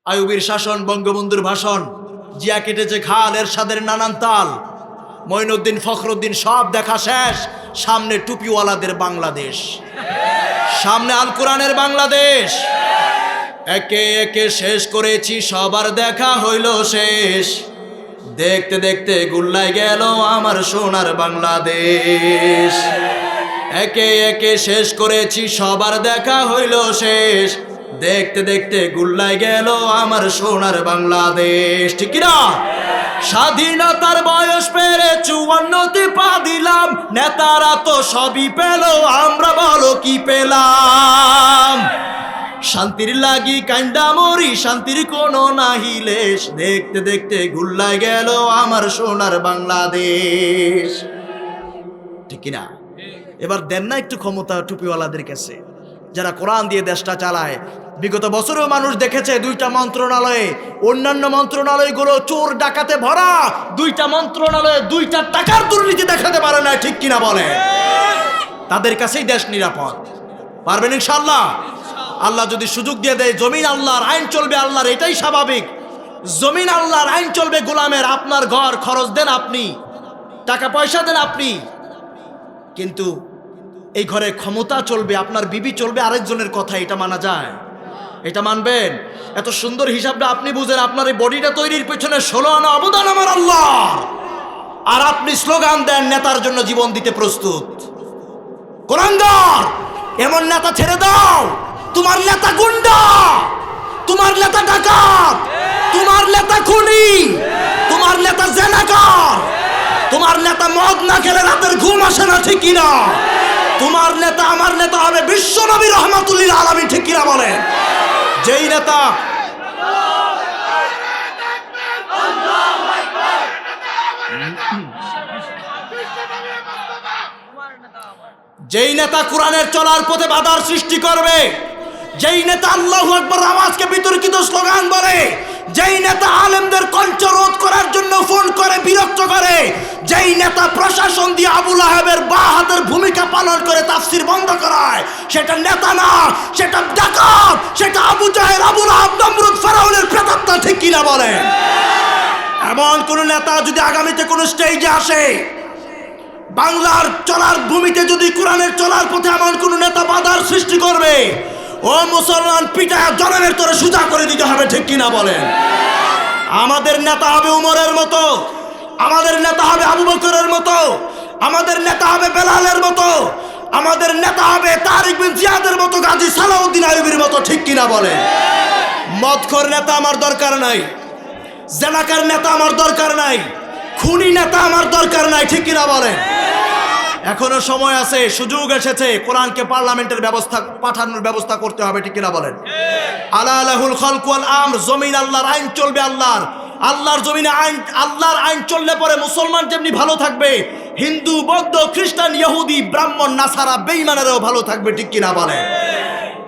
আইয়ুবীর শাসন, বঙ্গবন্ধুর ভাষণ, জিয়া কেটেছে খাল, এরশাদের নানান তাল, মঈনুদ্দিন ফখরুদ্দিন সব দেখা শেষ। সামনে টুপিওয়ালাদের বাংলাদেশ, সামনে আল কোরআনের বাংলাদেশ। একে একে শেষ করেছি, সবার দেখা হইল শেষ। দেখতে দেখতে গুল্লাই গেল আমার সোনার বাংলাদেশ। একে একে শেষ করেছি, সবার দেখা হইল শেষ। দেখতে দেখতে গুল্লাই গেল আমার সোনার বাংলাদেশ। ঠিক না? স্বাধীনতার বয়স পেরে ৫৪তে পা দিলাম, নেতারা তো সবই পেল, আমরা বলো কি পেলাম? শান্তির লাগি কান্দা মরি, শান্তির কোনো নাহি লেশ। দেখতে দেখতে গুল্লাই গেল আমার সোনার বাংলাদেশ। ঠিক কিনা? এবার দেন না একটু ক্ষমতা টুপিওয়ালাদের কাছে, যারা কোরআন দিয়ে দেশটা চালায়। বিগত বছরেও মানুষ দেখেছে দুইটা মন্ত্রণালয়ে, অন্যান্য মন্ত্রণালয়গুলো চোর ডাকাতে ভরা, দুইটা মন্ত্রণালয়ে দুইটা টাকার দুর্নীতি দেখাতে পারে না। ঠিক কিনা বলে? তাদের কাছেই দেশ নিরাপদ। পারবেন ইনশাআল্লাহ? আল্লাহ যদি সুযোগ দিয়ে দেয়, জমিন আল্লাহর, আইন চলবে আল্লাহর, এটাই স্বাভাবিক। জমিন আল্লাহর, আইন চলবে গোলামের। আপনার ঘর খরচ দেন আপনি, টাকা পয়সা দেন আপনি, কিন্তু এই ঘরে ক্ষমতা চলবে, আপনার বিবি চলবে আরেকজনের কথা। এটা মানা যায়? এটা মানবেন? এত সুন্দর হিসাবটা আপনি বুঝেন। আপনার এই বডিটা তৈরির পেছনে ১৬ আনা অবদান আমার আল্লাহর, আর আপনি স্লোগান দেন নেতার জন্য জীবন দিতে প্রস্তুত। কোরআনদার, এমন নেতা ছেড়ে দাও। তোমার নেতা গুন্ডা, তোমার নেতা ডাকাত, তোমার নেতা খুনি, তোমার নেতা জেনাকার, তোমার নেতা মদ না খেলে রাতের ঘুম আসে না। ঠিক কিনা? তোমার নেতা আমার নেতা হবে বিশ্ব নবী রহমাতুল্লিল আলামিন। ঠিক কিনা বলেন? যেই নেতা যেই নেতা কোরআনের চলার পথে বাধার সৃষ্টি করবে, যেই নেতা আল্লাহু আকবার আওয়াজকে বিতর্কিত স্লোগান বলে, যেই নেতা আলেমদের কণ্ঠ রোধ করার জন্য ফোন করে বিরক্ত করে, যেই নেতা প্রশাসন দিয়ে আবুল আহাবের বাঁ হাতের ভূমিকা পালন করে তাফসির বন্ধ করায়, সেটা নেতা না, সেটা ডাকাত, সেটা আবু জাহেল, আবুল আহাব, নমরুদ, ফেরাউনের প্রেতাত্মা। ঠিক কিনা বলে? এমন কোন নেতা যদি আগামীতে কোন স্টেজে আসে, বাংলার চলার ভূমিতে যদি কোরআনের চলার পথে এমন কোন নেতা বাধার সৃষ্টি করবে, ও মুসলমান, পিটায় জনমের তোরে সুজা করে দিতে হবে। ঠিক কিনা বলেন? আমাদের নেতা হবে উমরের মতো, আমাদের নেতা হবে আবু বকরের মতো, আমাদের নেতা হবে বেলালের মতো, আমাদের নেতা হবে তারিক বিন জিয়াদের মতো, গাজী সালাউদ্দিন আইয়ুবীর মতো। ঠিক কিনা বলেন? মদখোর নেতা আমার দরকার নাই, জেনাকার নেতা আমার দরকার নাই, খুনি নেতা আমার দরকার নাই। ঠিক কিনা বলেন? এখনো সময় আছে, সুযোগ এসেছে। কোরআনকে পার্লামেন্টের ব্যবস্থা পাঠানোর ব্যবস্থা করতে হবে। ঠিক কিনা বলেন? আলা লাহুল খালকু ওয়াল আমর, জমিন আল্লাহর, আইন চলবে আল্লাহর। আল্লাহর জমিনে আইন, আল্লাহর আইন চললে পরে মুসলমান যেমনি ভালো থাকবে, হিন্দু, বৌদ্ধ, খ্রিস্টান, ইহুদি, ব্রাহ্মণ, নাসারা, বেঈমানেরাও ভালো থাকবে। ঠিক কিনা বলেন?